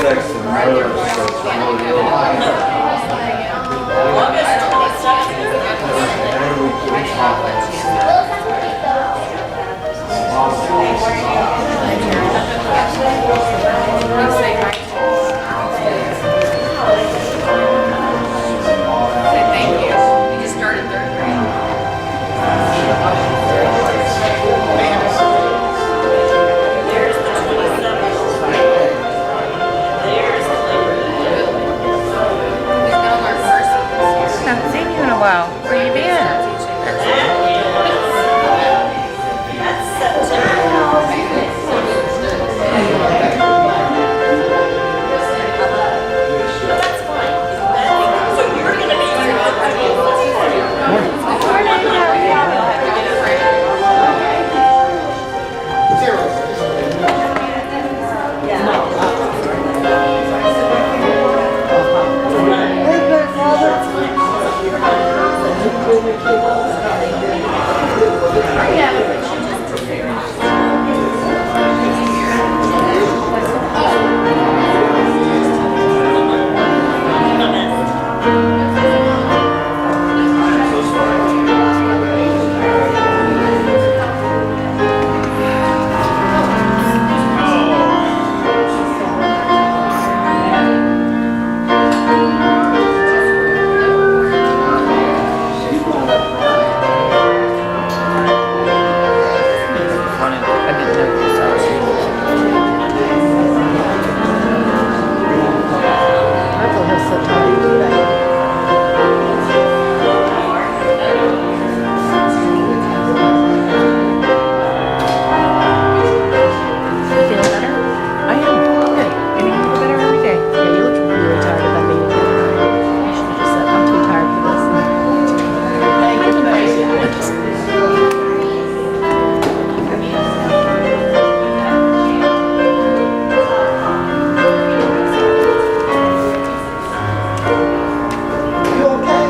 sex and murder, sex and Thank you. We just started third grade. There's the 27th. There's the Labor Day. We've done our first one this year. Haven't seen you in a while. Where you been? That's September. But that's fine. So you're going to be here. I didn't know this. Purple has such a big today. You feel better? I am. Good. Getting a little better every day. Yeah, you look really tired of that being good. You should have just said, I'm too tired for this. You okay?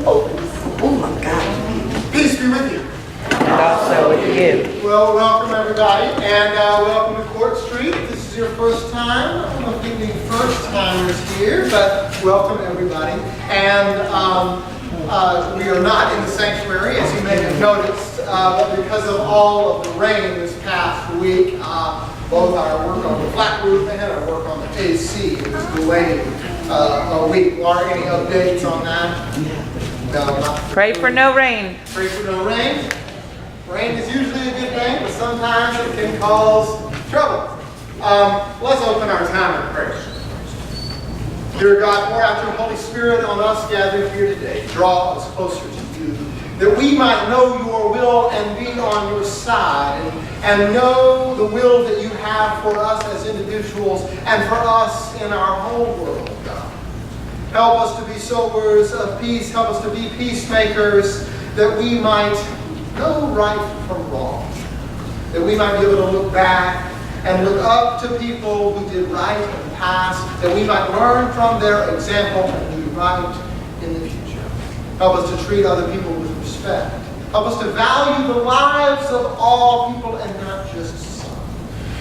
Okay. Oh my God. Peace be with you. And also with you. Well, welcome everybody, and welcome to Court Street. This is your first time. I don't know if you any first timers here, but welcome everybody. And we are not in the sanctuary, as you may have noticed, but because of all of the rain this past week, both our work on the flat roof and our work on the AC was delayed a week. Laura, any updates on that? No, not. Pray for no rain. Pray for no rain. Rain is usually a good thing, but sometimes it can cause trouble. Let's open our time in prayer. Dear God, pour out your Holy Spirit on us gathered here today. Draw us closer to you, that we might know your will and be on your side, and know the will that you have for us as individuals and for us in our whole world, God. Help us to be sowers of peace. Help us to be peacemakers, that we might know right from wrong. That we might be able to look back and look up to people who did right in the past. That we might learn from their example and do right in the future. Help us to treat other people with respect. Help us to value the lives of all people and not just some.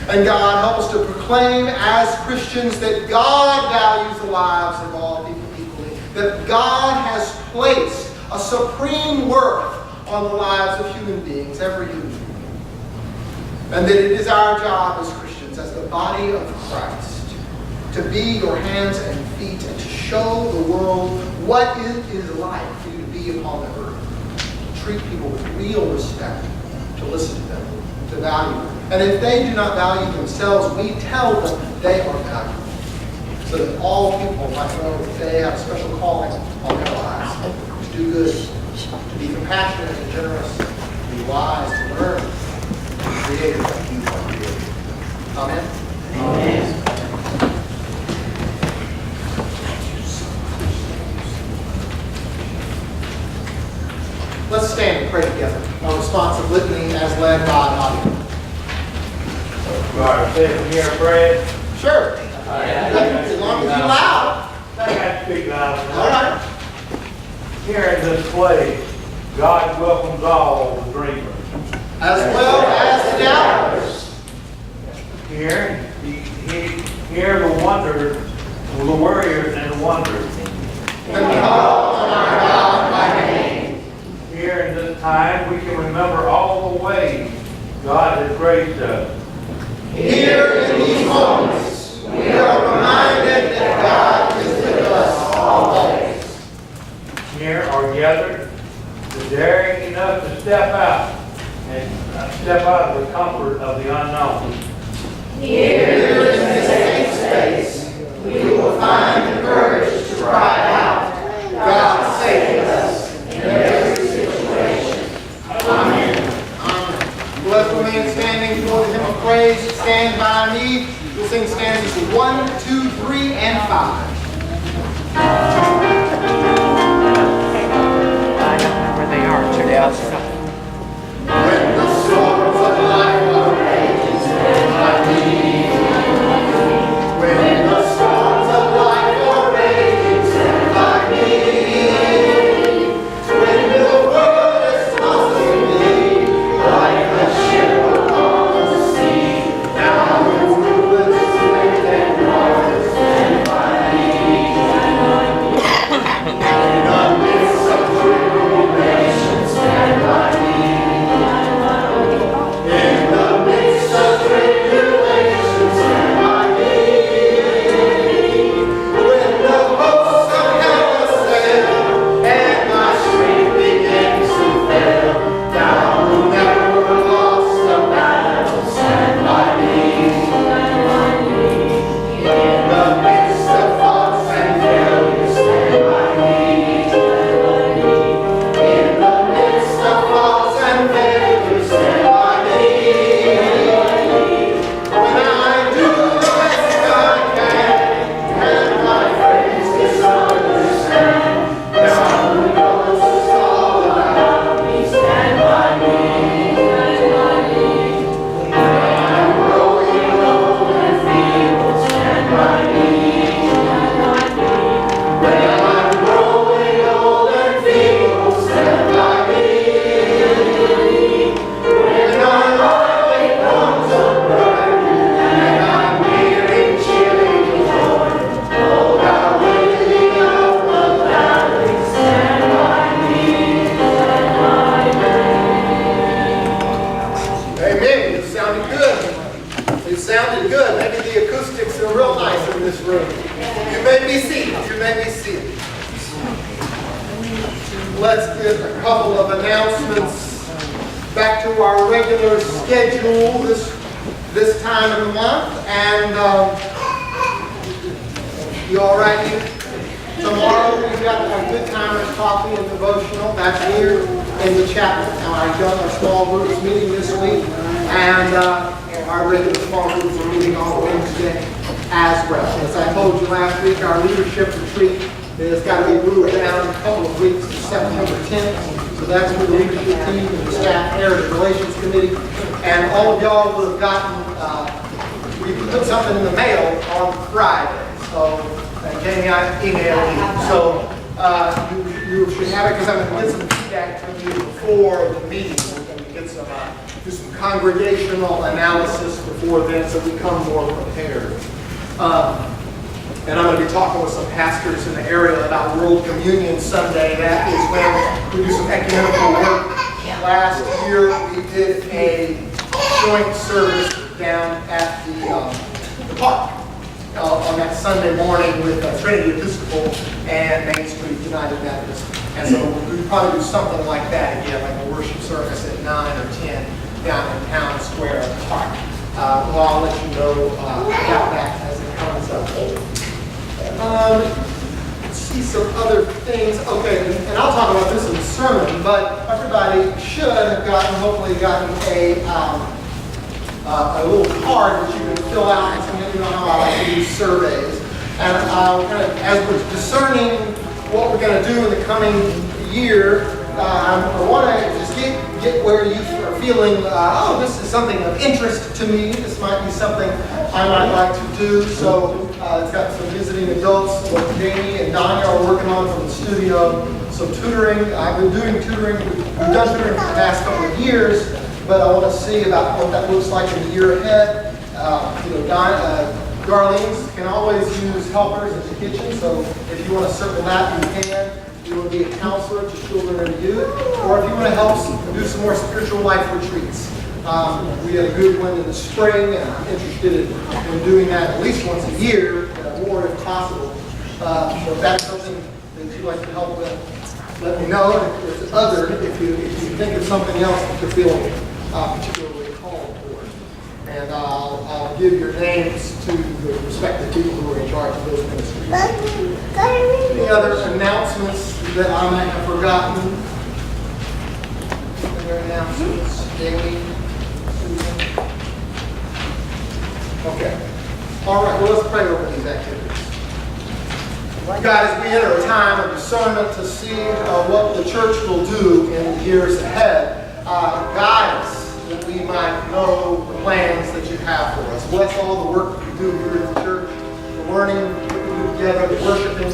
And God, help us to proclaim as Christians that God values the lives of all people equally. That God has placed a supreme worth on the lives of human beings, every human being. And that it is our job as Christians, as the body of Christ, to be your hands and feet and to show the world what it is like for you to be upon the earth. To treat people with real respect, to listen to them, to value them. And if they do not value themselves, we tell them they are valuable. So that all people might know that they have a special calling on their lives. To do good, to be compassionate and generous, to be wise, to learn, to be creative like you are creative. Amen. Let's stand and pray together. A responsive litany as led by Bobby. God, sitting here, Fred. Sure. As long as you're loud. I got to speak loud. All right. Here in this place, God welcomes all the dreamers. As well as the doubters. Here, hear the wonders, the warriors and the wonders. When we call on our God by name. Here in this time, we can remember all the ways God has graced us. Here in these moments, we are reminded that God is with us always. Here are gathered, the daring enough to step out and step out of the comfort of the unknown. Here in this safe space, we will find the courage to cry out, God save us in every situation. Amen. Amen. Bless the man standing for the hymn of praise. Stand by me. We'll sing stanzas 1, 2, 3, and 5. I don't know where they are. Check it out. When the storms of life are raging, stand by me. When the storms of life are raging, stand by me. When the world is tossing me like a ship upon the sea, now its rulers strength and waters, stand by me. In the midst of tribulation, stand by me. In the midst of tribulation, stand by me. When the hosts of hell assail and my strength begins to fail, thou who never lost a battle, stand by me. In the midst of faults and failures, stand by me. In the midst of faults and failures, stand by me. When I do the best I can, and my friends misunderstand, now who knows what's all about me, stand by me. When I'm growing old and feeble, stand by me. When I'm growing old and feeble, stand by me. When our life becomes a burden and I'm nearing chilling Lord, oh, thou lily of the valley, stand by me. Amen. You sounded good. You sounded good. Maybe the acoustics are real nice in this room. You may be seated. You may be seated. Let's get a couple of announcements. Back to our regular schedule this time of the month, and you all right here? Tomorrow we've got our Good Timers Coffee and Devotional. That's here in the chapel. Now our small groups meeting this week, and our regular small groups are meeting on Wednesday as well. As I told you last week, our leadership retreat has got to be moved down a couple of weeks to September 10th. So that's with the leadership team and the staff heritage relations committee. And all of y'all would have gotten, we put something in the mail on Friday. So Jamie, I emailed you. So you should have it because I'm going to get some feedback from you before the meeting. We're going to get some, do some congregational analysis before then so we come more prepared. And I'm going to be talking with some pastors in the area about World Communion Sunday. That is when we do some ecumenical work. Last year we did a joint service down at the park on that Sunday morning with Trinity Episcopal and Main Street United Methodist. And so we'll probably do something like that again, like a worship service at 9 or 10 down in Town Square at the park. Well, I'll let you know about that as it comes up. Let's see some other things. Okay, and I'll talk about this in the sermon, but everybody should have hopefully gotten a a little card that you can fill out, and some of you know how I like to use surveys. And kind of, as we're discerning what we're going to do in the coming year, I want to just get where you are feeling, oh, this is something of interest to me. This might be something I might like to do. So it's got some visiting adults. What Jamie and Donnie are working on from the studio. Some tutoring. I've been doing tutoring. We've done tutoring for the past couple of years, but I want to see about what that looks like in the year ahead. Darlene's can always use helpers in the kitchen, so if you want to circle that, you can. If you want to be a counselor to children and youth, or if you want to help do some more spiritual life retreats. We had a good one in the spring, and I'm interested in doing that at least once a year, more if possible. So if that's something that you'd like to help with, let me know. If there's other, if you think of something else that you're feeling particularly called for. And I'll give your names to the respective people who are in charge of those ministries. Any other announcements that I might have forgotten? Any other announcements? Jamie? Susan? Okay. All right, well, let's pray over these activities. God, as we enter a time of discernment to see what the church will do in the years ahead, guide us that we might know the plans that you have for us. Bless all the work that we do here at the church, the learning that we do together, the worshiping,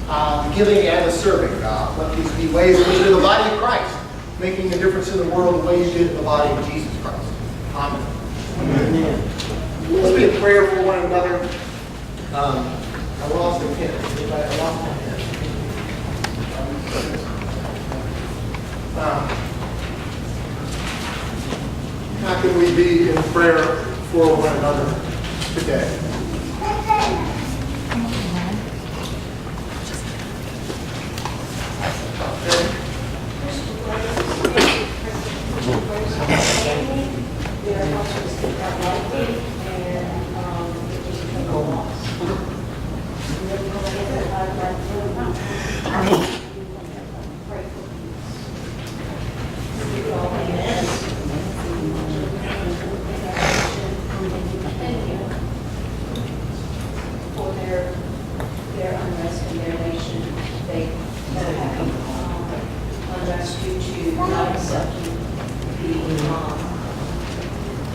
the giving, and the serving, God. Let these be ways in which we're the body of Christ, making a difference in the world the way you did in the body of Jesus Christ. Amen. Amen. Let's be a prayer for one another. I lost a pen. Anybody? I lost my pen. How can we be in prayer for one another today?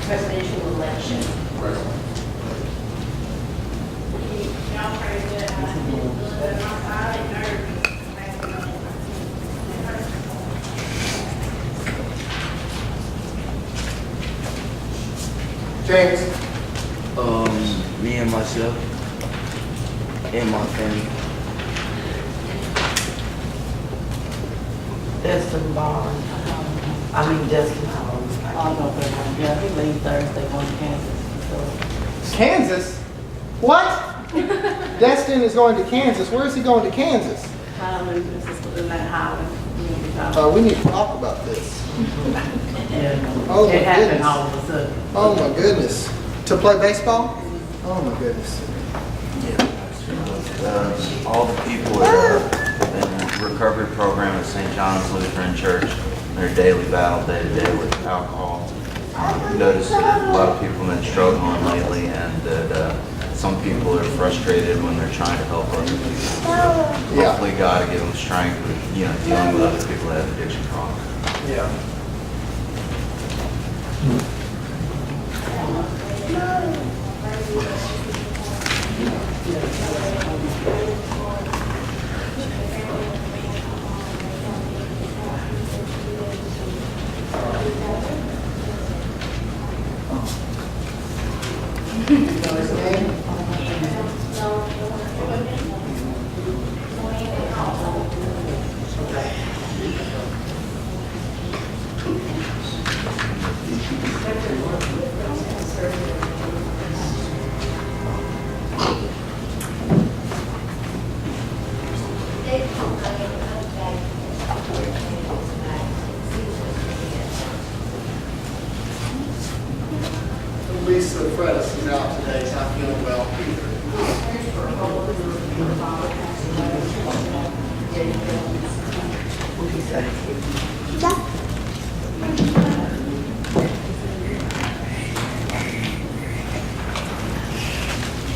Presidential election. James? Me and myself and my family. Destin Barnes. Destin Barnes. I don't know if they're going to, yeah, he leaves Thursday going to Kansas. So. Kansas? What? Destin is going to Kansas. Where is he going to Kansas? Highland, this is in that Highland. We need to talk about this. Yeah. Oh, my it happened goodness. all of a sudden. Oh my goodness. To play baseball? Oh my goodness. All the people in the recovery program at St. John's Lutheran Church, their daily battle day to day with alcohol. Noticed that a lot of people have been struggling lately, and that some people are frustrated when they're trying to help other people. So hopefully God will give them strength with, dealing with other people that have addiction problems. Yeah. Lisa Fredis is out today. He's not feeling well either.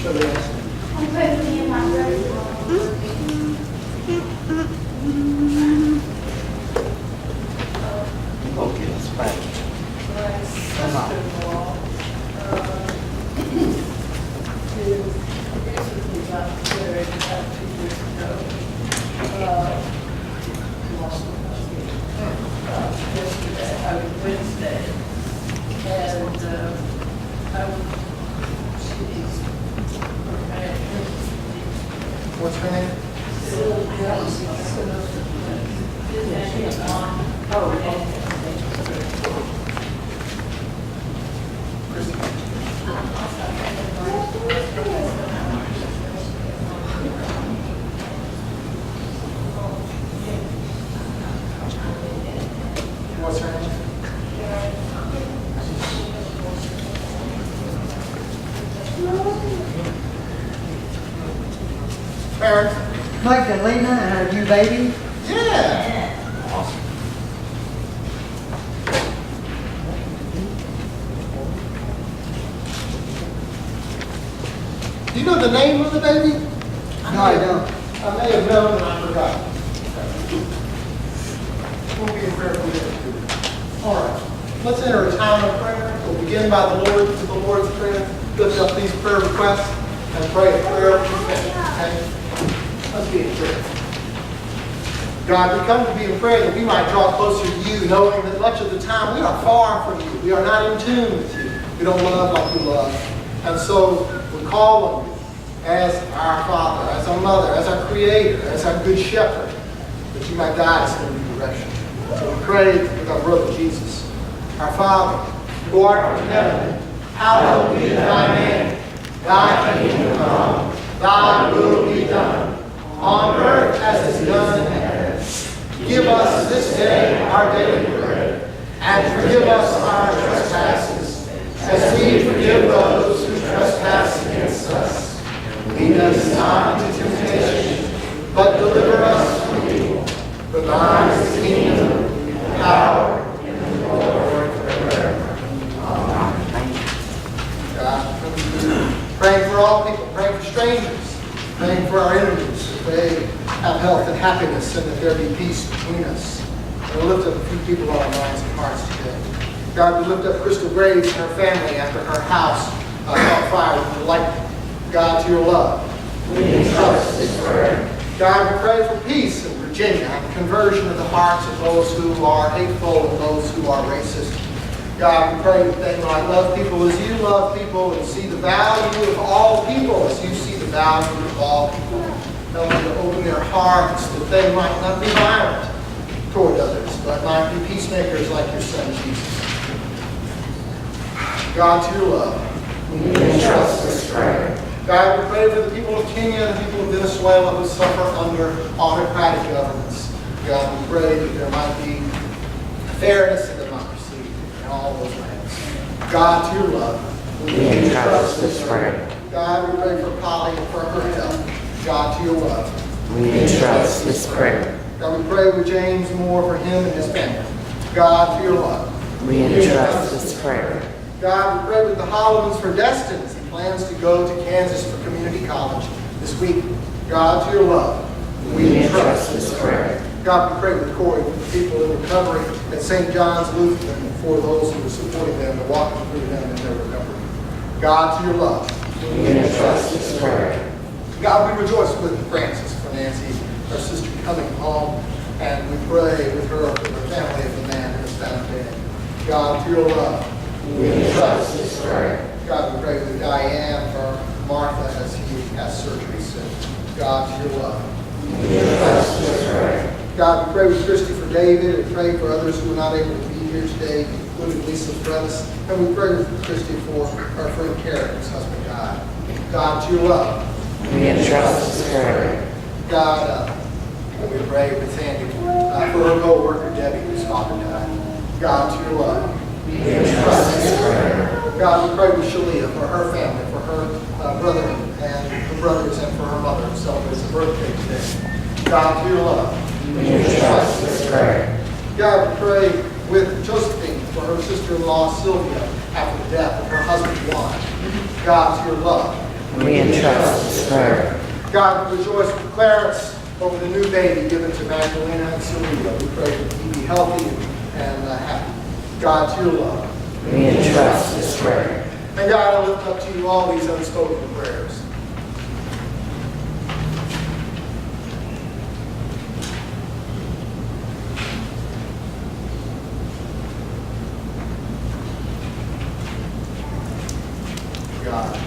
Show the answer. I'm putting me and my brother on. Okay, let's pray. Come on. Wednesday, and What's her name? What's her name? Parents? Magdalena and her new baby. Yeah. Awesome. Do you know the name of the baby? No, I don't. I may have known and I forgot. We'll be in prayer for you. All right. Let's enter a time of prayer. We'll begin by the Lord's Prayer. Lift up these prayer requests and pray a prayer of confession. Okay? Let's be in prayer. God, we come to be in prayer that we might draw closer to you, knowing that much of the time we are far from you. We are not in tune with you. We don't love like you love. And so we call on you as our Father, as our Mother, as our Creator, as our Good Shepherd, that you might guide us in a new direction. So we pray with our brother Jesus. Our Father, who art in heaven, hallowed be thy name. Thy kingdom come, thy will be done, on earth as it is done in heaven. Give us this day our daily bread, and forgive us our trespasses, as we forgive those who trespass against us. Lead us not into temptation, but deliver us from evil. For thine is the kingdom, the power, and the glory forever. Amen. God, come to you. Praying for all people, praying for strangers, praying for our enemies, that they have health and happiness, and that there be peace between us. And we'll lift up a few people on our minds and hearts today. God, we lift up Crystal Graves and her family after her house caught fire with the lightning. God, to your love. We entrust this prayer. God, we pray for peace in Virginia and the conversion of the hearts of those who are hateful and those who are racist. God, we pray that they might love people as you love people and see the value of all people as you see the value of all people. Help them to open their hearts that they might not be violent toward others, but might be peacemakers like your Son, Jesus. God, to your love, we entrust this prayer. God, we pray for the people of Kenya and the people of Venezuela who suffer under autocratic governments. God, we pray that there might be fairness and democracy in all those lands. God, to your love, we entrust this prayer. God, we pray for Polly and for her health. God, to your love, we entrust this prayer. God, we pray with James Moore for him and his family. God, to your love, we entrust this prayer. God, we pray with the Hollowans for Destin's. He plans to go to Kansas for community college this week. God, to your love, we entrust this prayer. God, we pray with Corey for the people in recovery at St. John's Lutheran and for those who are supporting them and walking through them in their recovery. God, to your love, we entrust this prayer. God, we rejoice with Francis for Nancy, our sister, coming home, and we pray with her for the family of the man who is found dead. God, to your love, we entrust this prayer. God, we pray with Diane for Martha as he has surgery soon. God, to your love, we entrust this prayer. God, we pray with Christy for David and pray for others who are not able to be here today, including Lisa Fredis. And we pray with Christy for our friend Karen, whose husband died. God, to your love, we entrust this prayer. God, we pray with Sandy for her co-worker Debbie, whose father died. God, to your love, we entrust this prayer. God, we pray with Shalia for her family, for her brother and her brothers, and for her mother who celebrates her birthday today. God, to your love, we entrust this prayer. God, we pray with Josephine for her sister-in-law Sylvia after the death of her husband Juan. God, to your love, We entrust this prayer. God, we rejoice with Clarence over the new baby given to Magdalena and Serena. We pray that he be healthy and happy. God, your love. We entrust this prayer. And God, I lift up to you all these unspoken prayers. God,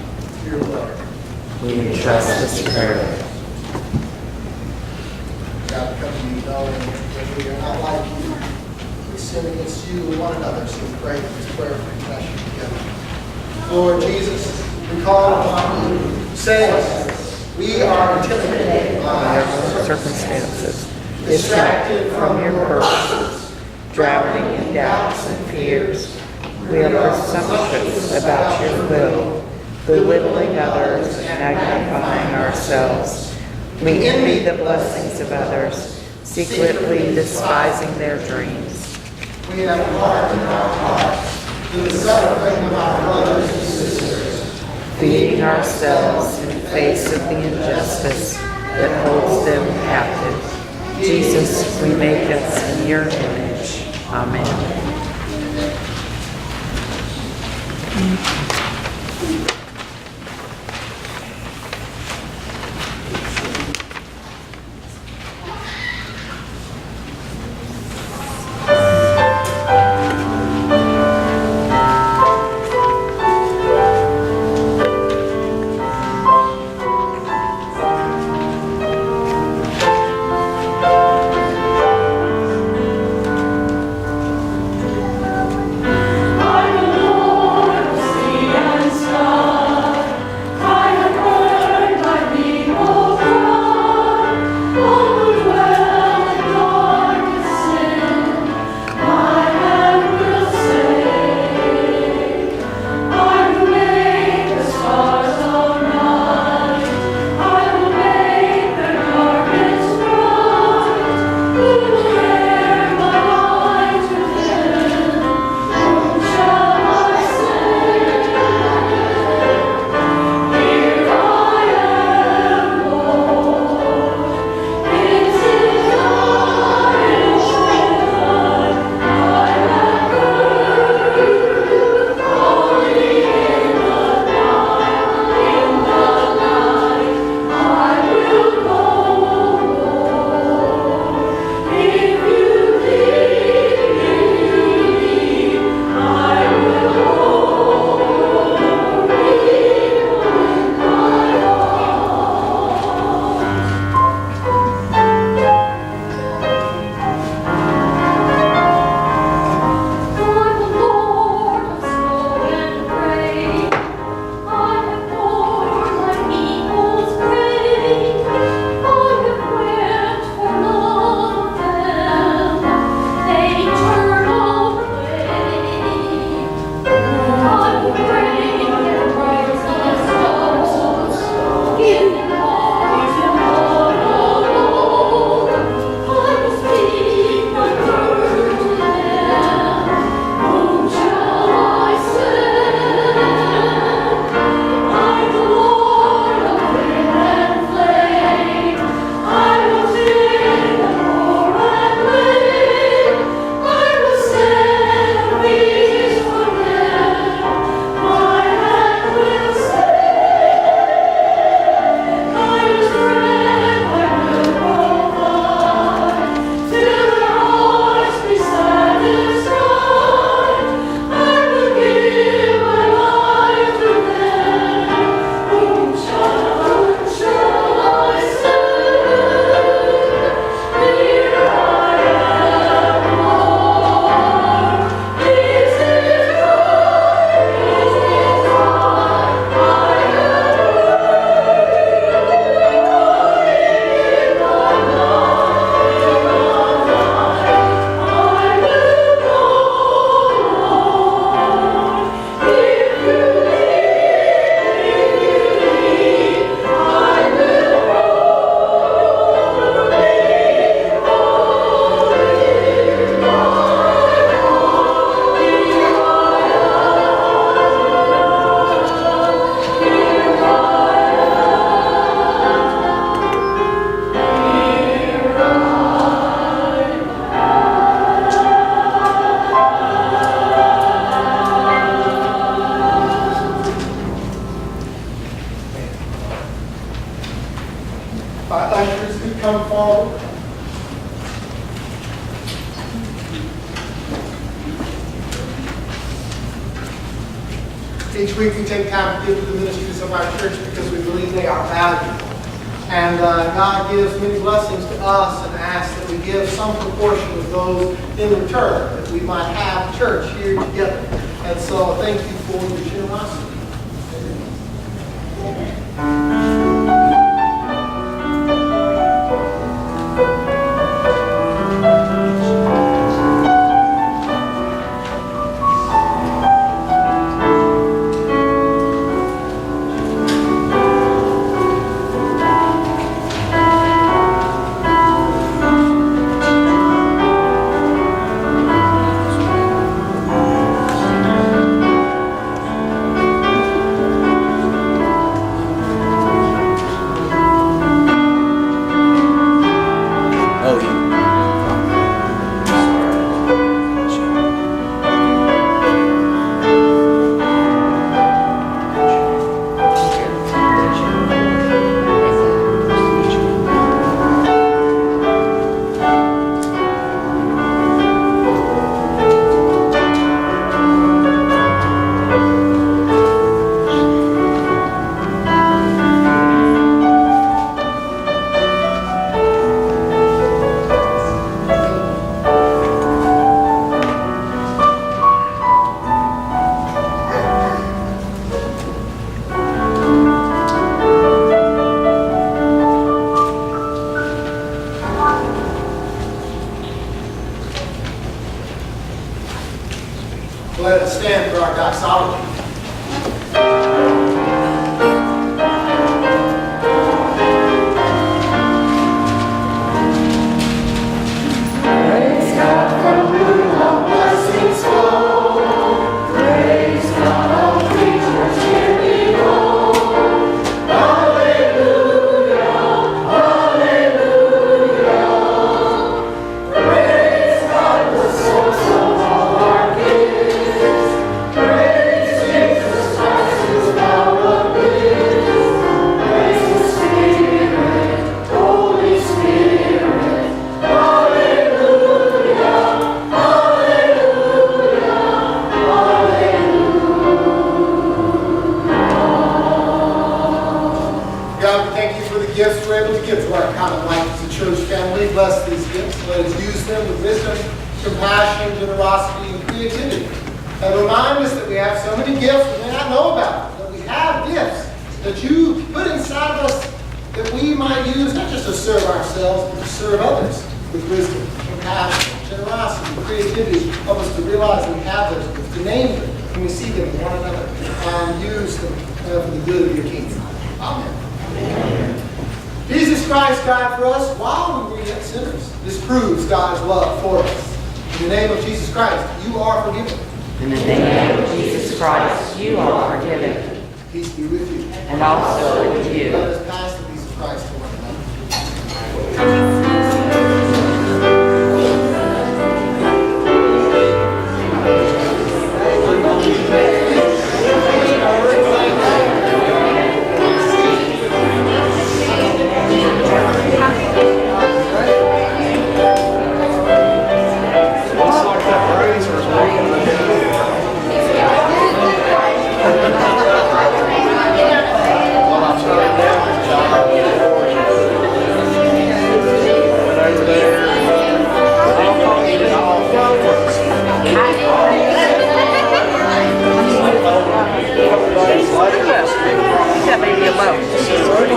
your love. We entrust this prayer. God, come to you knowing that we are not like you. We sin against you and one another, so we pray this prayer of confession together. Lord Jesus, we call upon you. Save us. We are intimidated by Our circumstances, distracted from your purposes, drowning in doubts and fears. We are presumptuous about your will, belittling others and magnifying ourselves. We envy the blessings of others, secretly despising their dreams. we have hardened our hearts to the suffering of our brothers and sisters, feeding ourselves in face of the injustice that holds them captive. Jesus, we make us in your image. Amen. I will see Ushers could come forward. Each week we take time to give to the ministries of our church because we believe they are valuable. And God gives many blessings to us and asks that we give some proportion of those in return, that we might have church here together. And so thank you for your generosity. Let us stand for our doxology. Bless these gifts. Let us use them with wisdom, compassion, generosity, and creativity. And remind us that we have so many gifts we may not know about. That we have gifts that you put inside of us that we might use not just to serve ourselves, but to serve others with wisdom, compassion, generosity, creativity. Help us to realize that we have those gifts, to name them when we see them in one another, and use them for the good of your kingdom. Amen. Amen. Jesus Christ died for us while we were yet sinners. This proves God's love for us. In the name of Jesus Christ, you are forgiven. In the name of Jesus Christ, you are forgiven. Peace be with you. And also with you. Let us pass the peace of Christ to one another.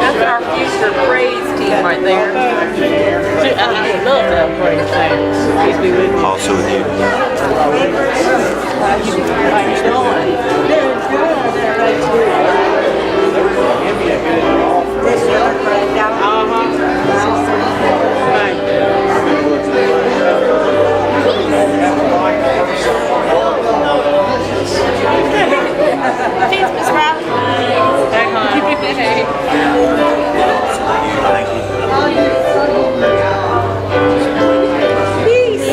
That's our future praise team right there. I love that praise team. Peace be with you. Also with you. How you doing? Doing Thanks, Miss Riley. Hey, hon. Peace.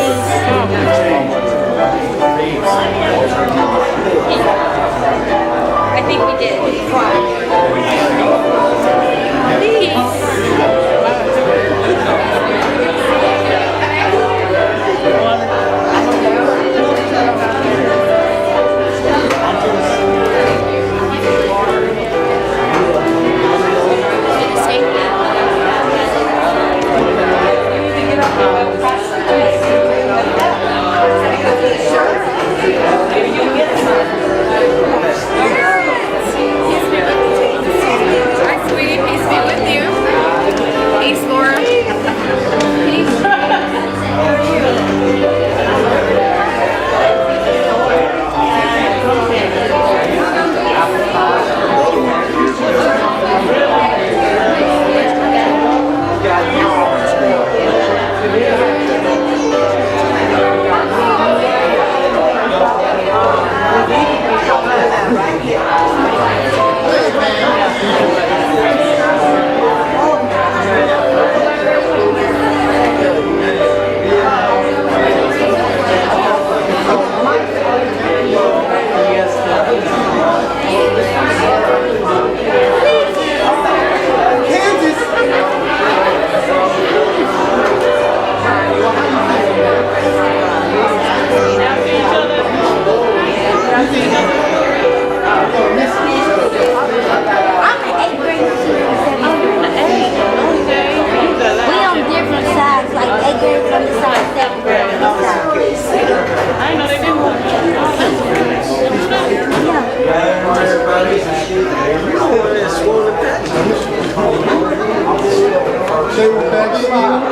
They were back smile.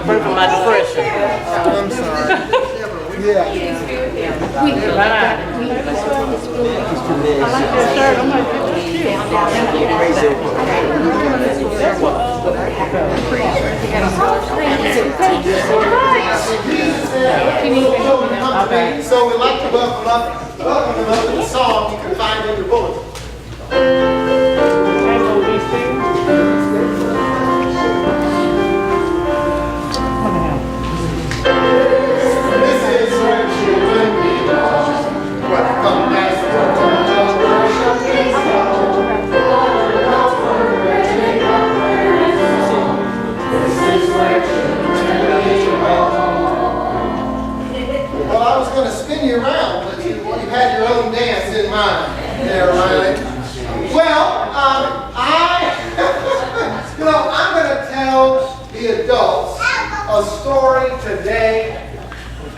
From my depression. I'm sorry. Yeah. So we'd like to welcome them up to the song you can find in your bulletin. This is what you would be. What come Well, I was going to spin you around, but you had your own dance in mind there, Riley. Well, I'm going to tell the adults a story today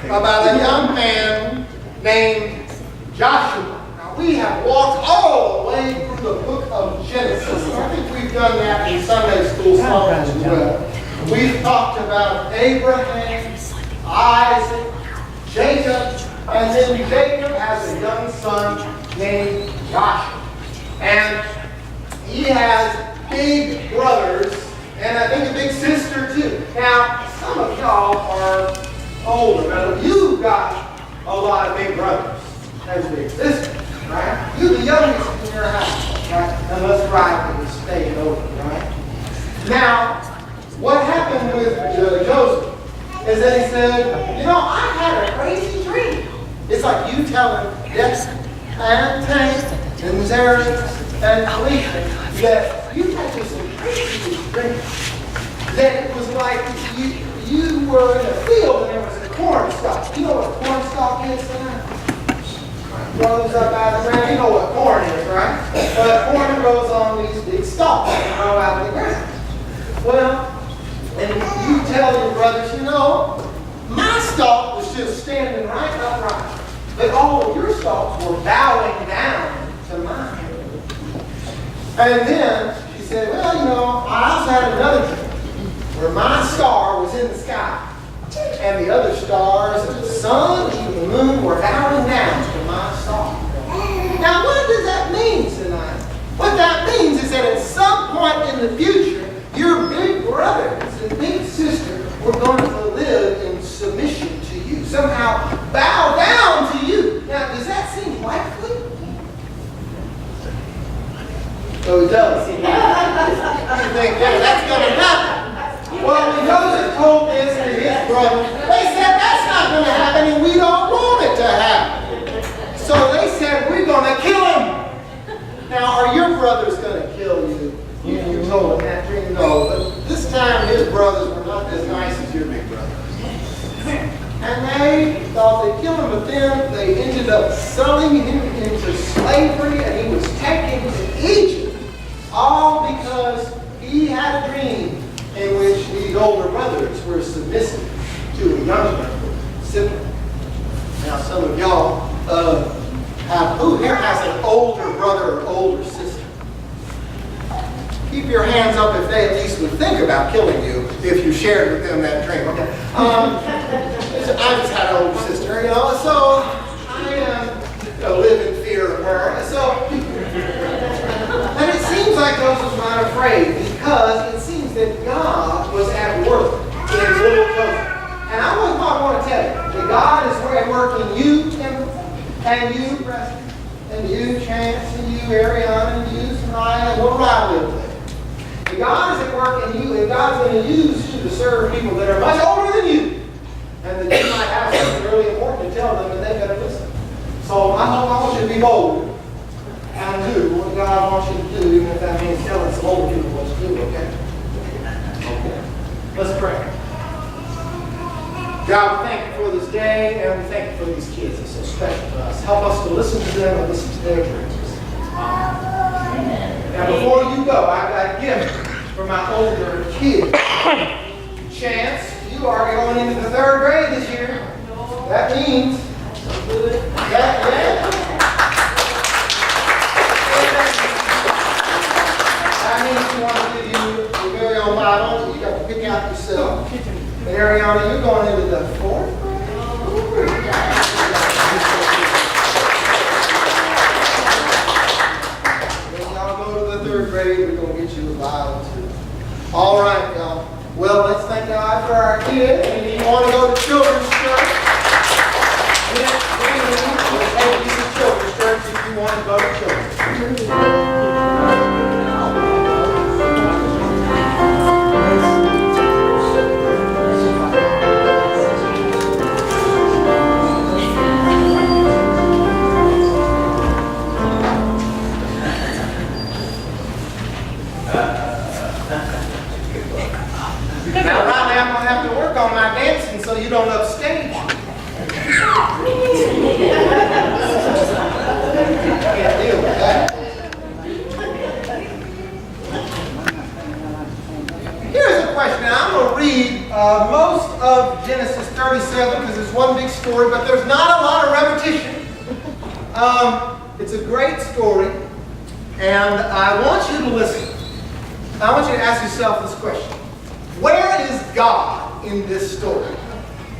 about a young man named Joshua. Now, we have walked all the way through the book of Genesis. I think we've done that in Sunday school songs as well. We've talked about Abraham, Isaac, Jacob, and then Jacob has a young son named Joshua. And he has big brothers, and I think a big sister too. Now, some of y'all are older. Now, you've got a lot of big brothers and big sisters, right? You're the youngest in your house, right? Unless Riley is staying over, right? Now, what happened with Joseph is that he said, I had a crazy dream. It's like you telling Dex and Tank and Zara and Alicia that you had this crazy dream. That it was like you were in a field and there was a corn stalk. You know what a corn stalk is? Grows up out of the ground. You know what corn is, right? But corn grows on these big stalks that grow out of the ground. Well, and you tell your brothers, my stalk was just standing right upright, but all of your stalks were bowing down to mine. And then she said, I also had another dream where my star was in the sky, and the other stars and the sun and the moon were bowing down to my star. Now, what does that mean tonight? What that means is that at some point in the future, your big brothers and big sister were going to live in submission to you, somehow bow down to you. Now, does that seem likely? Oh, it does. You think that's going to happen? Well, when Joseph told this to his brother, they said that's not going to happen, and we don't want it to happen. So they said, we're going to kill him. Now, are your brothers going to kill you? You told him that dream, no. But this time, his brothers were not as nice as your big brothers. And they thought they'd kill him, but then they ended up selling him into slavery, and he was taken to Egypt, all because he had a dream in which these older brothers were submissive to a younger sibling. Now, some of y'all who here has an older brother or older sister? Keep your hands up if they at least would think about killing you if you shared with them that dream. Okay. I just had an older sister, so I live in fear of her. So, and it seems like Joseph was not afraid because it seems that God was at work in his little Joseph. And I want to tell you that God is at work in you, Timothy, and you, Preston, and you, Chance, and you, Ariana, and you, Samaya, and little Riley over there. And God is at work in you, and God's going to use you to serve people that are much older than you. And that you might have something really important to tell them, and they've got to listen. So I want you to be bold and do what God wants you to do, even if that means telling some older people what to do, okay? Okay. Let's pray. God, we thank you for this day, and we thank you for these kids. They're so special to us. Help us to listen to them and listen to their dreams. Now, before you go, I've got a gift for my older kids. Chance, you are going into the 3rd grade this year. That means that means we want to give you your very own Bible. You got to pick out yourself. Ariana, you're going into the 4th grade. When y'all go to the 3rd grade, we're going to get you a Bible too. All right, y'all. Well, let's thank God for our kids. And if you want to go to children's church, we'll take you to children's church if you want to go to children's church. Now, Riley, I'm going to have to work on my dancing so you don't upstage. Can't deal with that. Here's a question. Now, I'm going to read most of Genesis 37 because it's one big story, but there's not a lot of repetition. It's a great story, and I want you to listen. I want you to ask yourself this question. Where is God in this story?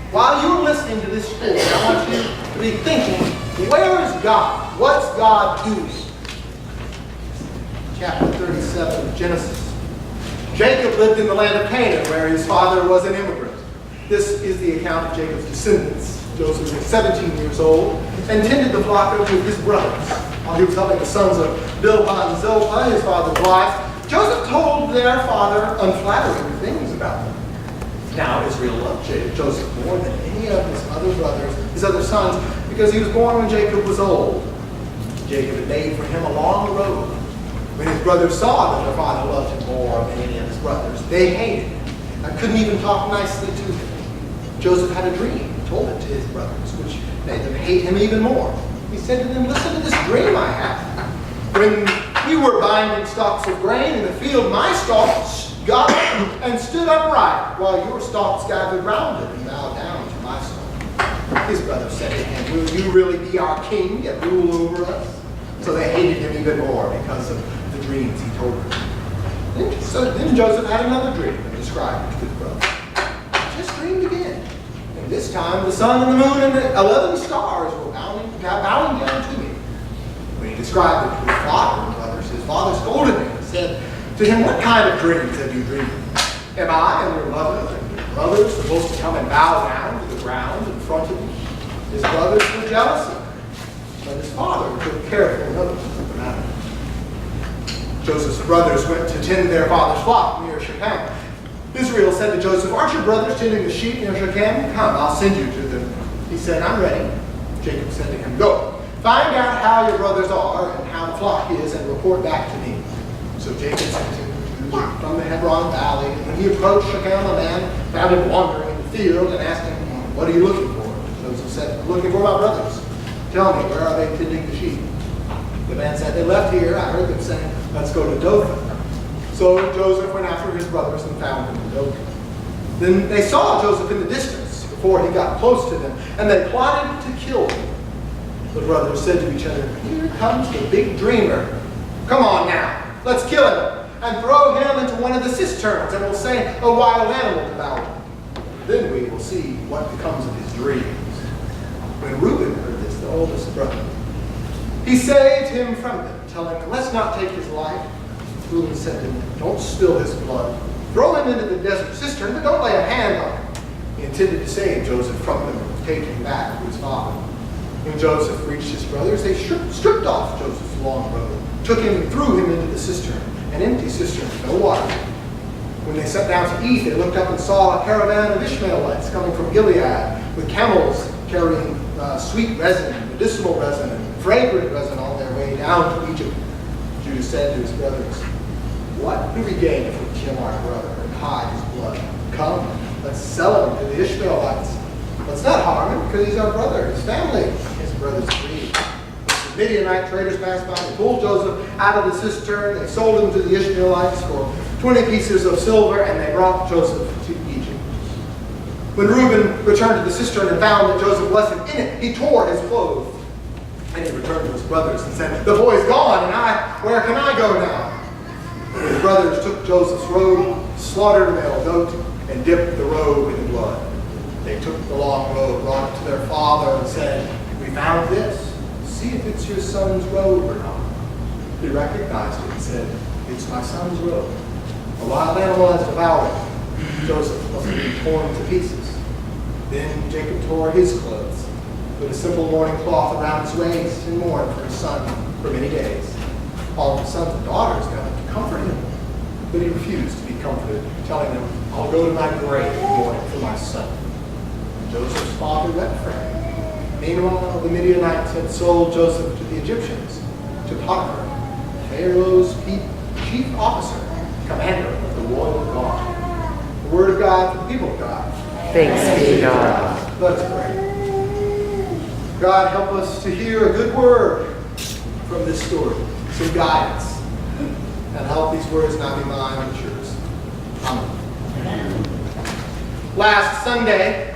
While you're listening to this story, I want you to be thinking, where is God? What's God doing? Chapter 37 of Genesis. Jacob lived in the land of Canaan, where his father was an immigrant. This is the account of Jacob's descendants. Joseph was 17 years old and tended the flock with his brothers. While he was helping the sons of Bilhah and Zilpah, his father's wife, Joseph told their father unflattering things about them. Now Israel loved Joseph more than any of his other brothers, his other sons, because he was born when Jacob was old. Jacob had made for him a long road. When his brothers saw that their father loved him more than any of his brothers, they hated him and couldn't even talk nicely to him. Joseph had a dream and told it to his brothers, which made them hate him even more. He said to them, "Listen to this dream I had. When you were binding stalks of grain in the field, my stalks got up and stood upright, while your stalks gathered round it and bowed down to my stalk." His brothers said to him, "Will you really be our king and rule over us?" So they hated him even more because of the dreams he told them. Then Joseph had another dream and described it to his brothers. "I just dreamed again. And this time the sun and the moon and the 11 stars were bowing down to me." When he described it to his father and brothers, his father scolded him and said to him, "What kind of dreams have you dreamed? Am I and your mother and your brothers supposed to come and bow down to the ground in front of you?" His brothers were jealous of him, but his father took careful notice of the matter. Joseph's brothers went to tend their father's flock near Shechem. Israel said to Joseph, "Aren't your brothers tending the sheep near Shechem? Come, I'll send you to them." He said, "I'm ready." Jacob said to him, "Go, find out how your brothers are and how the flock is, and report back to me." So Jacob sent him from the Hebron valley. And when he approached Shechem, a man found him wandering in the field and asked him, "What are you looking for?" Joseph said, "I'm looking for my brothers. Tell me, where are they tending the sheep?" The man said, "They left here. I heard them saying, 'Let's go to Dothan.'" So Joseph went after his brothers and found them in Dothan. Then they saw Joseph in the distance before he got close to them, and they plotted to kill him. The brothers said to each other, "Here comes the big dreamer. Come on now, let's kill him and throw him into one of the cisterns, and we'll say a wild animal devoured him. Then we will see what becomes of his dreams." When Reuben heard this, the oldest brother, he saved him from them, telling him, "Let's not take his life." Reuben said to him, "Don't spill his blood. Throw him into the desert cistern, but don't lay a hand on him." He intended to save Joseph from them and take him back to his father. When Joseph reached his brothers, they stripped off Joseph's long robe, took him and threw him into the cistern, an empty cistern with no water. When they sat down to eat, they looked up and saw a caravan of Ishmaelites coming from Gilead with camels carrying sweet resin, medicinal resin, and fragrant resin on their way down to Egypt. Judah said to his brothers, "What do we gain if we kill our brother and hide his blood? Come, let's sell him to the Ishmaelites. Let's not harm him because he's our brother, his family. His brothers agreed. The Midianite traders passed by, they pulled Joseph out of the cistern, they sold him to the Ishmaelites for 20 pieces of silver, and they brought Joseph to Egypt. When Reuben returned to the cistern and found that Joseph wasn't in it, he tore his clothes. And he returned to his brothers and said, "The boy's gone, and where can I go now?" His brothers took Joseph's robe, slaughtered a male goat, and dipped the robe in blood. They took the long robe, brought it to their father, and said, "We found this. See if it's your son's robe or not." He recognized it and said, "It's my son's robe. A wild animal has devoured it." Joseph must have been torn to pieces. Then Jacob tore his clothes, put a simple mourning cloth around his waist, and mourned for his son for many days. All of his sons and daughters got to comfort him, but he refused to be comforted, telling them, "I'll go to my grave mourning for my son." Joseph's father wept for him. Meanwhile, the Midianites had sold Joseph to the Egyptians, to Potiphar, Pharaoh's chief officer, commander of the royal guard. The word of God for the people of God. Thanks be to God. Let us pray. God, help us to hear a good word from this story, some guidance, and help these words not be mine but yours. Amen. Last Sunday,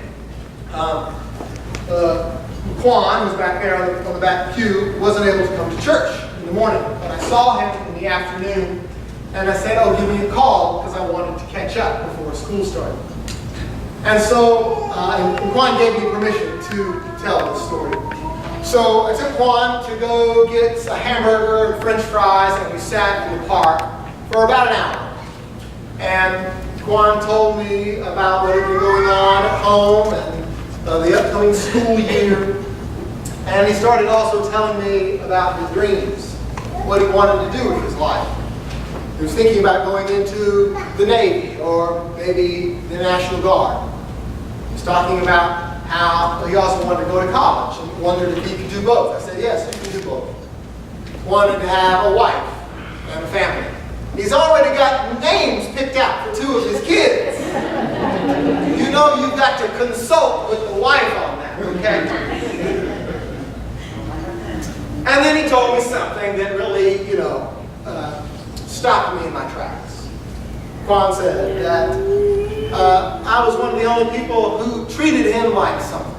Quan, who's back there on the back pew, wasn't able to come to church in the morning, but I saw him in the afternoon, and I said, "Oh, give me a call," because I wanted to catch up before school started. And so, and Quan gave me permission to tell this story. So I took Quan to go get a hamburger and French fries, and we sat in the park for about an hour. And Quan told me about what had been going on at home and the upcoming school year. And he started also telling me about his dreams, what he wanted to do with his life. He was thinking about going into the Navy or maybe the National Guard. He was talking about how he also wanted to go to college and wondered if he could do both. I said, yes, you can do both. Wanted to have a wife and a family. He's already got names picked out for 2 of his kids. You know you've got to consult with the wife on that, okay? And then he told me something that really, stopped me in my tracks. Quan said that I was one of the only people who treated him like something.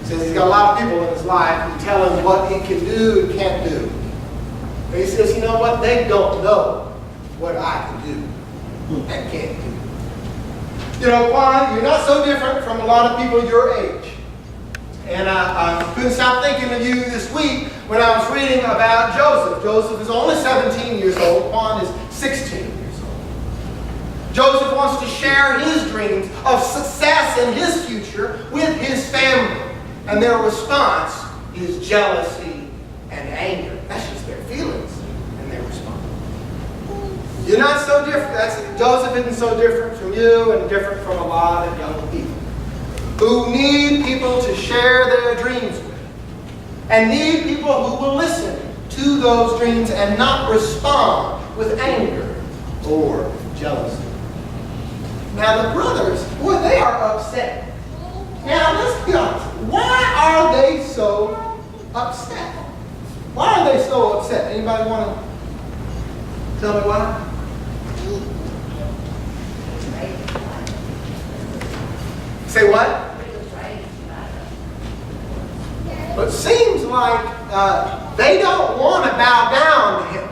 He says he's got a lot of people in his life who tell him what he can do and can't do. But he says, you know what? They don't know what I can do and can't do. You know, Quan, you're not so different from a lot of people your age. And I couldn't stop thinking of you this week when I was reading about Joseph. Joseph is only 17 years old. Quan is 16 years old. Joseph wants to share his dreams of success in his future with his family. And their response is jealousy and anger. That's just their feelings and their response. You're not so different. Joseph isn't so different from you and different from a lot of young people who need people to share their dreams with and need people who will listen to those dreams and not respond with anger or jealousy. Now the brothers, boy, they are upset. Now let's be honest. Why are they so upset? Why are they so upset? Anybody want to tell me why? Say what? But it seems like they don't want to bow down to him.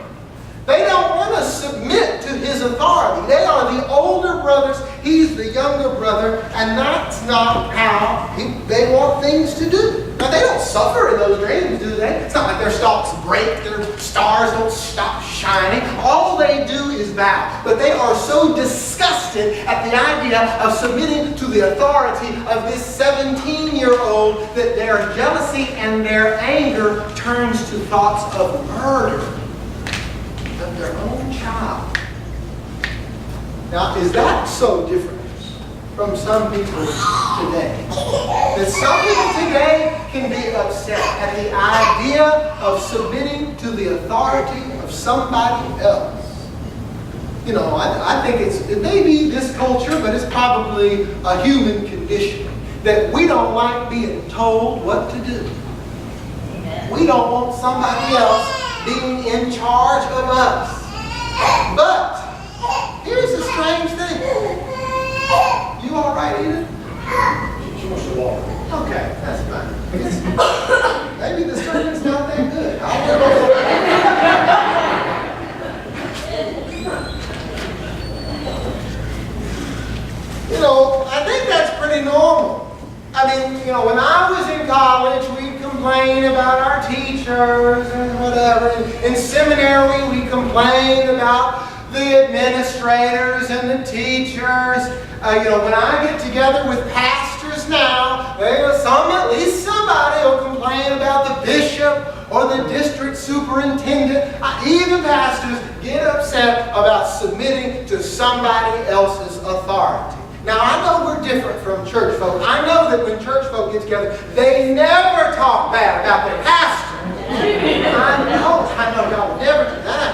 They don't want to submit to his authority. They are the older brothers. He's the younger brother. And that's not how they want things to do. Now, they don't suffer in those dreams, do they? It's not like their stalks break. Their stars don't stop shining. All they do is bow. But they are so disgusted at the idea of submitting to the authority of this 17-year-old that their jealousy and their anger turns to thoughts of murder of their own child. Now, is that so different from some people today? That some people today can be upset at the idea of submitting to the authority of somebody else. You know, I think it may be this culture, but it's probably a human condition. that we don't like being told what to do. We don't want somebody else being in charge of us. But here's the strange thing. You all right, Edith? She wants to walk. Okay, that's fine. Maybe the sermon's not that good. You know, I think that's pretty normal. I mean, you know, when I was in college, we'd complain about our teachers and whatever. In seminary, we complained about the administrators and the teachers. You know, when I get together with pastors now, at least somebody will complain about the bishop or the district superintendent. Even pastors get upset about submitting to somebody else's authority. Now, I know we're different from church folk. I know that when church folk get together, they never talk bad about their pastor. I know God would never do that.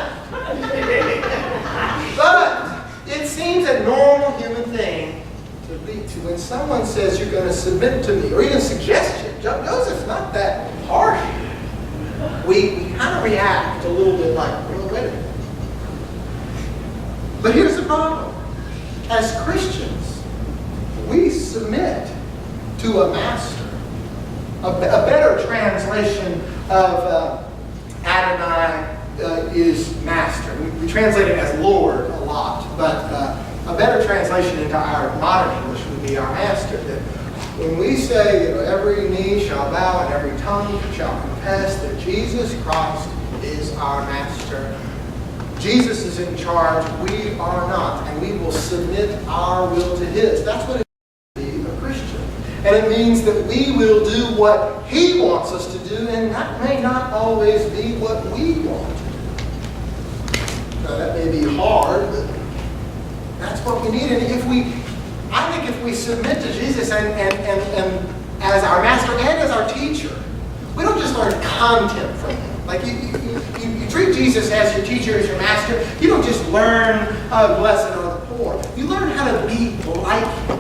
But it seems a normal human thing to when someone says you're going to submit to me, or even suggestion. Joseph's not that harsh. We kind of react a little bit like, well, wait a minute. But here's the problem. As Christians, we submit to a master. A better translation of Adonai is master. We translate it as Lord a lot, but a better translation into our modern English would be our master. That when we say, you know, every knee shall bow and every tongue shall confess that Jesus Christ is our master, Jesus is in charge, we are not, and we will submit our will to His. That's what it is to be a Christian. And it means that we will do what He wants us to do, and that may not always be what we want to do. Now, that may be hard, but that's what we need. And I think if we submit to Jesus and as our master and as our teacher, we don't just learn content from Him. Like you treat Jesus as your teacher, as your master. You don't just learn, blessed are the poor. You learn how to be like Him.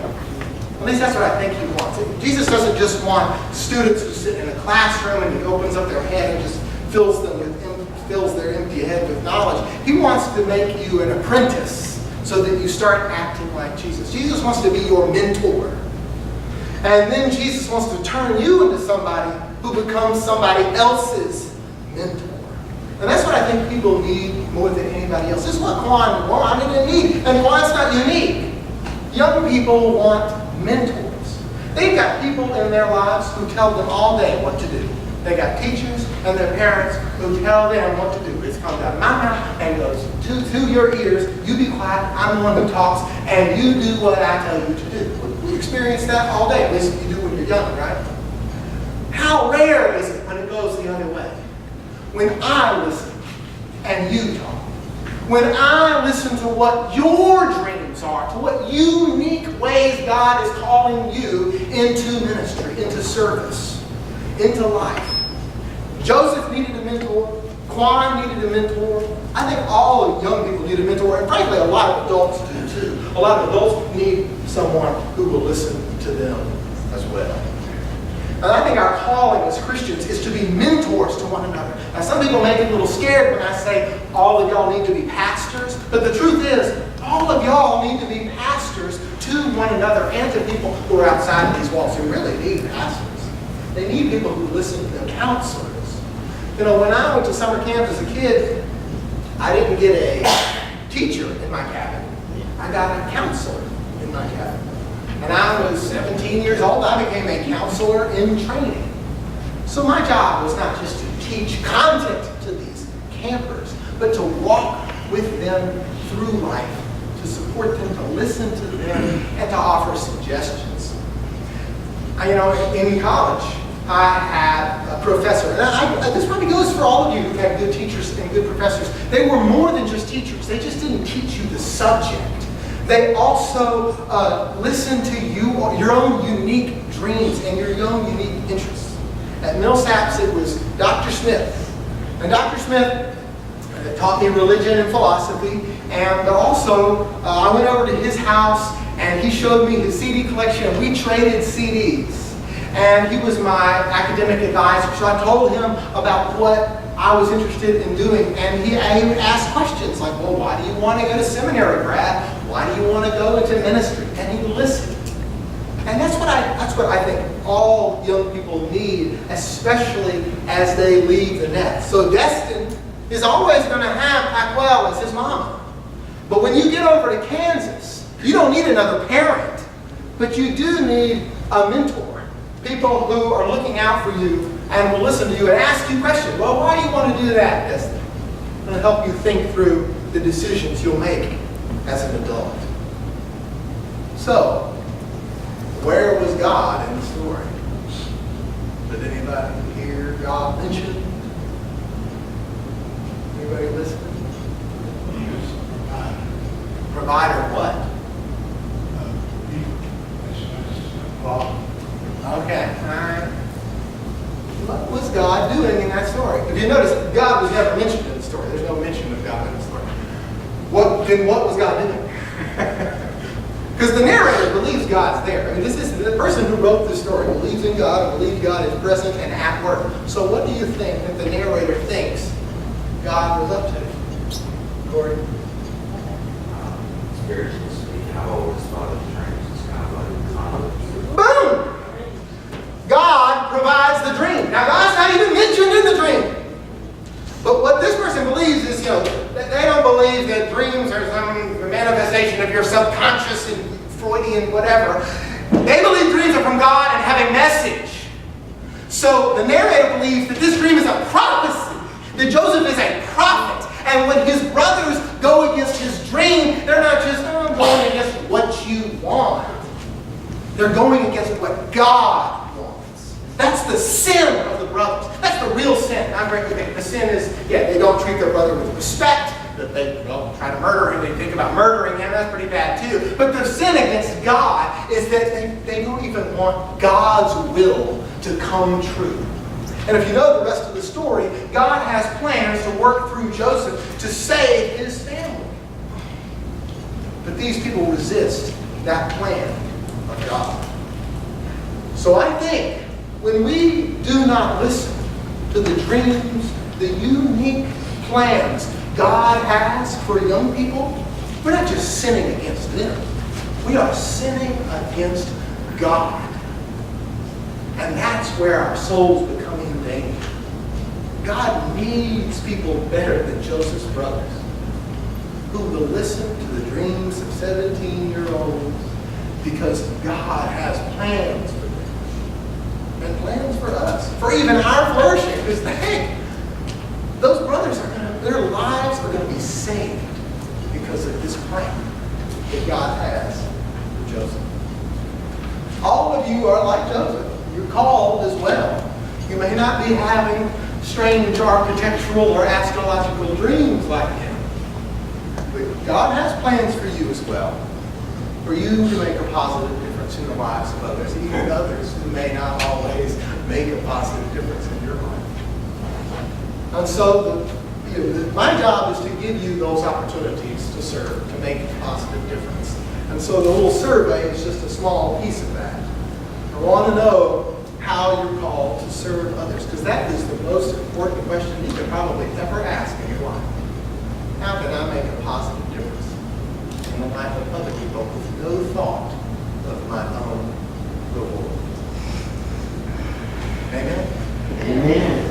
At least that's what I think He wants. Jesus doesn't just want students who sit in a classroom and He opens up their head and just fills their empty head with knowledge. He wants to make you an apprentice so that you start acting like Jesus. Jesus wants to be your mentor. And then Jesus wants to turn you into somebody who becomes somebody else's mentor. And that's what I think people need more than anybody else. This is what Kwan wanted and need. And Kwan's not unique. Young people want mentors. They've got people in their lives who tell them all day what to do. They got teachers and their parents who tell them what to do. It comes out of my mouth and goes to your ears. You be quiet. I'm the one who talks, and you do what I tell you to do. We experience that all day. At least you do when you're young, right? How rare is it when it goes the other way? When I listen and you talk. When I listen to what your dreams are, to what unique ways God is calling you into ministry, into service, into life. Joseph needed a mentor. Kwan needed a mentor. I think all young people need a mentor, and frankly, a lot of adults do too. A lot of adults need someone who will listen to them as well. And I think our calling as Christians is to be mentors to one another. Now, some people may get a little scared when I say all of y'all need to be pastors, but the truth is, all of y'all need to be pastors to one another and to people who are outside of these walls who really need pastors. They need people who listen to them, counselors. You know, when I went to summer camp as a kid, I didn't get a teacher in my cabin. I got a counselor in my cabin. And I was 17 years old. I became a counselor in training. So my job was not just to teach content to these campers, but to walk with them through life, to support them, to listen to them, and to offer suggestions. You know, in college, I had a professor. And this probably goes for all of you who've had good teachers and good professors. They were more than just teachers. They just didn't teach you the subject. They also listened to you, your own unique dreams and your own unique interests. At Millsaps, it was Dr. Smith. And Dr. Smith taught me religion and philosophy. And also, I went over to his house And he showed me his CD collection, and we traded CDs. And he was my academic advisor, so I told him about what I was interested in doing. And he would ask questions like, well, why do you want to go to seminary, Brad? Why do you want to go into ministry? And he listened. And that's what I think all young people need, especially as they leave the nest. So Destin is always going to have Paquel as his mama. But when you get over to Kansas, you don't need another parent, but you do need a mentor. People who are looking out for you and will listen to you and ask you questions. Well, why do you want to do that, Destin? It'll help you think through the decisions you'll make as an adult. So, where was God in the story? Did anybody hear God mentioned? Anybody listening? He was Provider what? Well, Okay, all right. What was God doing in that story? If you notice, God was never mentioned in the story. There's no mention of God in the story. Then what was God doing? Because the narrator believes God's there. I mean, this is the person who wrote this story believes in God and believes God is present and at work. So what do you think that the narrator thinks God was up to? Corey? Spiritually speaking, I've always thought of dreams as kind of like conduits. Boom! God provides the dream. Now, God's not even mentioned in the dream. But what this person believes is, they don't believe that dreams are some manifestation of your subconscious and Freudian whatever. They believe dreams are from God and have a message. So the narrator believes that this dream is a prophecy, that Joseph is a prophet. And when his brothers go against his dream, they're not just going against what you want. They're going against what God wants. That's the sin of the brothers. That's the real sin. The sin is, they don't treat their brother with respect, that they try to murder him, they think about murdering him, that's pretty bad too. But the sin against God is that they don't even want God's will to come true. And if you know the rest of the story, God has plans to work through Joseph to save his family. But these people resist that plan of God. So I think when we do not listen to the dreams, the unique plans God has for young people, we're not just sinning against them. We are sinning against God. And that's where our souls become in danger. God needs people better than Joseph's brothers, who will listen to the dreams of 17-year-olds, because God has plans for them and plans for us, for even our flourishing. Because those brothers their lives are going to be saved because of this plan that God has for Joseph. All of you are like Joseph. You're called as well. You may not be having strange architectural or astrological dreams like him, but God has plans for you as well, for you to make a positive difference in the lives of others, even others who may not always make a positive difference in your life. And so my job is to give you those opportunities to serve, to make a positive difference. And so the little survey is just a small piece of that. I want to know how you're called to serve others, because that is the most important question you could probably ever ask in your life. How can I make a positive difference in the life of other people with no thought of my own reward? Amen? Amen.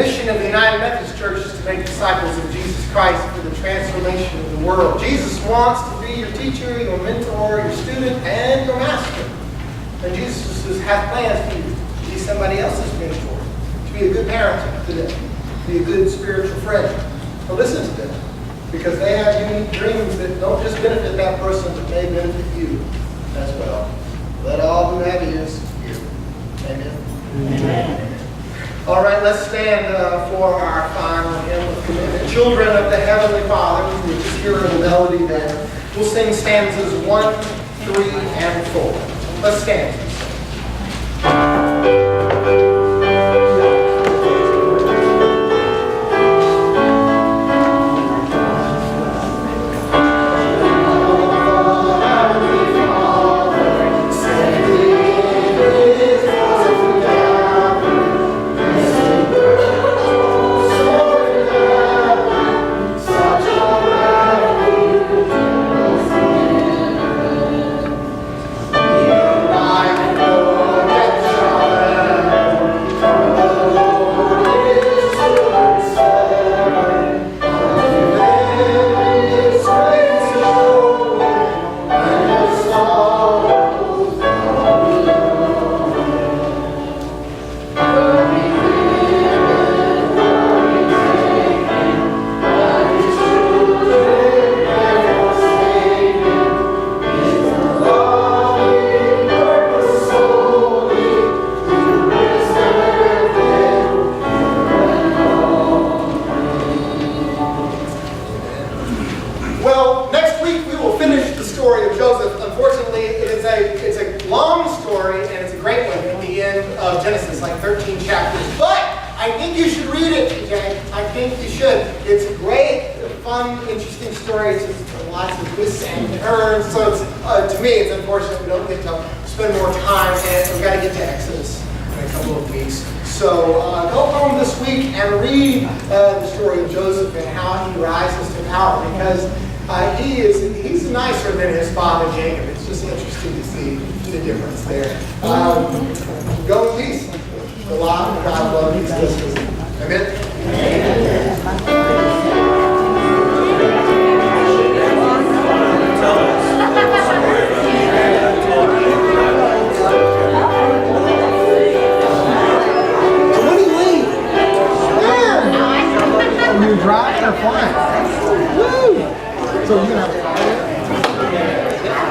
mission of the United Methodist Church is to make disciples of Jesus Christ for the transformation of the world. Jesus wants to be your teacher, your mentor, your student, and your master. And Jesus has plans for you to be somebody else's mentor, to be a good parent to them, to be a good spiritual friend. So listen to them, because they have unique dreams that don't just benefit that person, but they benefit you as well. Let all who have ears hear. Amen. Amen. All right, let's stand for our final hymn of commitment. Children of the Heavenly Father, we're just hearing the melody there. We'll sing stanzas 1, 3, and 4. Let's stand. Driving or flying? Woo! So you're gonna have